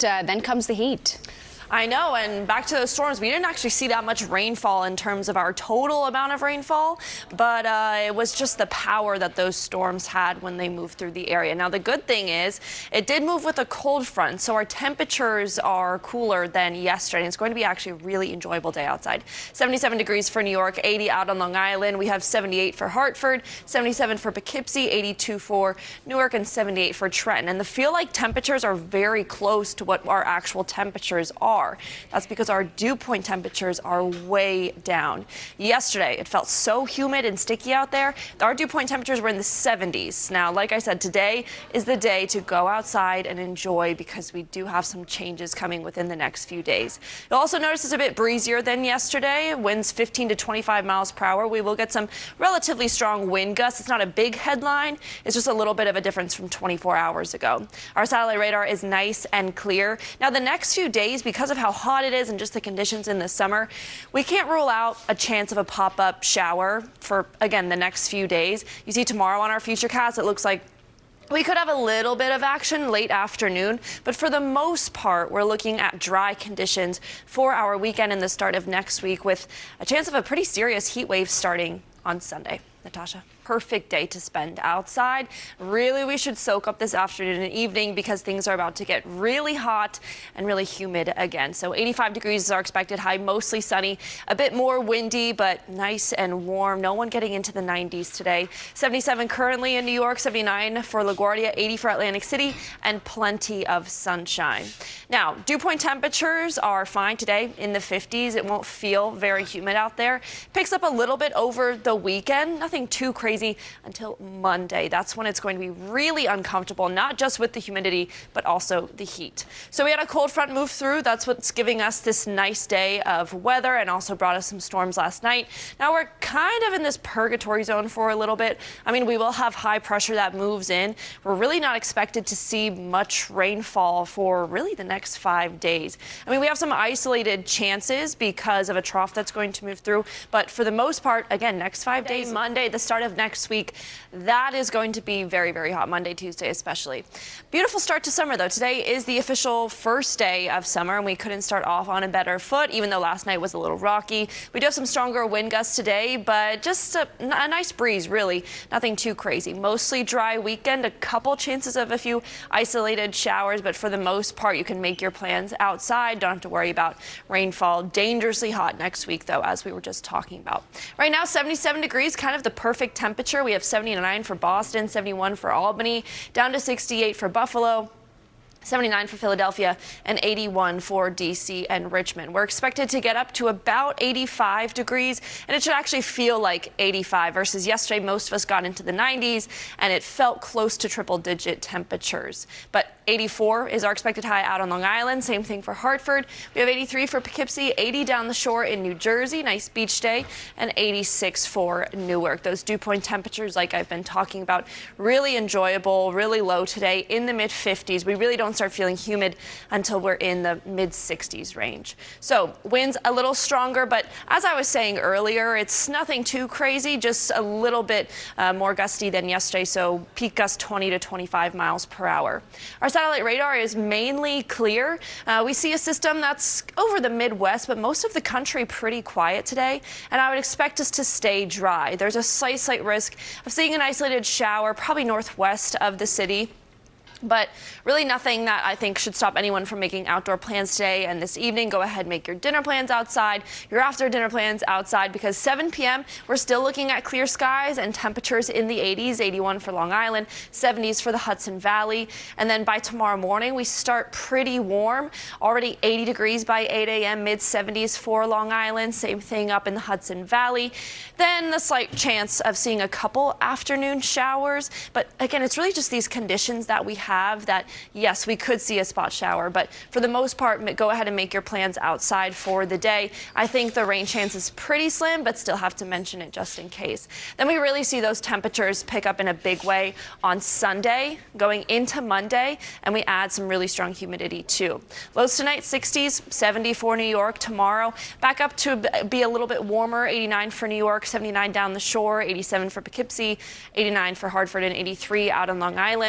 Then comes the heat. I know, and back to those storms, we didn't actually see that much rainfall in terms of our total amount of rainfall, but it was just the power that those storms had when they moved through the area. Now, the good thing is it did move with a cold front, so our temperatures are cooler than yesterday. And it's going to be actually a really enjoyable day outside. 77 degrees for New York, 80 out on Long Island. We have 78 for Hartford, 77 for Poughkeepsie, 82 for Newark, and 78 for Trenton. And the feel-like temperatures are very close to what our actual temperatures are. That's because our dew point temperatures are way down. Yesterday, it felt so humid and sticky out there. Our dew point temperatures were in the 70s. Now, like I said, today is the day to go outside and enjoy because we do have some changes coming within the next few days. You'll also notice it's a bit breezier than yesterday. Winds 15 to 25 miles per hour. We will get some relatively strong wind gusts. It's not a big headline. It's just a little bit of a difference from 24 hours ago. Our satellite radar is nice and clear. Now, the next few days, because of how hot it is and just the conditions in the summer, we can't rule out a chance of a pop-up shower for, again, the next few days. You see tomorrow on our futurecast, it looks like we could have a little bit of action late afternoon, but for the most part, we're looking at dry conditions for our weekend and the start of next week with a chance of a pretty serious heat wave starting on Sunday. Natasha. Perfect day to spend outside. Really, we should soak up this afternoon and evening because things are about to get really hot and really humid again. So 85 degrees is our expected high, mostly sunny, a bit more windy, but nice and warm. No one getting into the 90s today. 77 currently in New York, 79 for LaGuardia, 80 for Atlantic City, and plenty of sunshine. Now, dew point temperatures are fine today in the 50s. It won't feel very humid out there. Picks up a little bit over the weekend. Nothing too crazy until Monday. That's when it's going to be really uncomfortable, not just with the humidity, but also the heat. So we had a cold front move through. That's what's giving us this nice day of weather and also brought us some storms last night. Now we're kind of in this purgatory zone for a little bit. I mean, we will have high pressure that moves in. We're really not expected to see much rainfall for really the next 5 days. I mean, we have some isolated chances because of a trough that's going to move through, but for the most part, again, next 5 days, Monday, the start of next week, that is going to be very, very hot, Monday, Tuesday especially. Beautiful start to summer, though. Today is the official first day of summer, and we couldn't start off on a better foot, even though last night was a little rocky. We do have some stronger wind gusts today, but just a nice breeze, really. Nothing too crazy. Mostly dry weekend, a couple chances of a few isolated showers, but for the most part, you can make your plans outside. Don't have to worry about rainfall. Dangerously hot next week, though, as we were just talking about. Right now, 77 degrees, kind of the perfect temperature. We have 79 for Boston, 71 for Albany, down to 68 for Buffalo, 79 for Philadelphia, and 81 for D.C. and Richmond. We're expected to get up to about 85 degrees, and it should actually feel like 85 versus yesterday. Most of us got into the 90s, and it felt close to triple-digit temperatures. But 84 is our expected high out on Long Island. Same thing for Hartford. We have 83 for Poughkeepsie, 80 down the shore in New Jersey. Nice beach day, and 86 for Newark. Those dew point temperatures, like I've been talking about, really enjoyable, really low today in the mid-50s. We really don't start feeling humid until we're in the mid-60s range. So winds a little stronger, but as I was saying earlier, it's nothing too crazy, just a little bit more gusty than yesterday, so peak gust 20 to 25 miles per hour. Our satellite radar is mainly clear. We see a system that's over the Midwest, but most of the country pretty quiet today, and I would expect us to stay dry. There's a slight risk of seeing an isolated shower, probably northwest of the city. But really nothing that I think should stop anyone from making outdoor plans today and this evening. Go ahead and make your dinner plans outside, your after dinner plans outside, because 7 p.m. we're still looking at clear skies and temperatures in the 80s, 81 for Long Island, 70s for the Hudson Valley. And then by tomorrow morning, we start pretty warm, already 80 degrees by 8 a.m., mid-70s for Long Island, same thing up in the Hudson Valley. Then the slight chance of seeing a couple afternoon showers. But again, it's really just these conditions that we have that, yes, we could see a spot shower, but for the most part, go ahead and make your plans outside for the day. I think the rain chance is pretty slim, but still have to mention it just in case. Then we really see those temperatures pick up in a big way on Sunday, going into Monday, and we add some really strong humidity too. Lows tonight, 60s, 70 for New York. Tomorrow, back up to be a little bit warmer, 89 for New York, 79 down the shore, 87 for Poughkeepsie, 89 for Hartford, and 83 out on Long Island.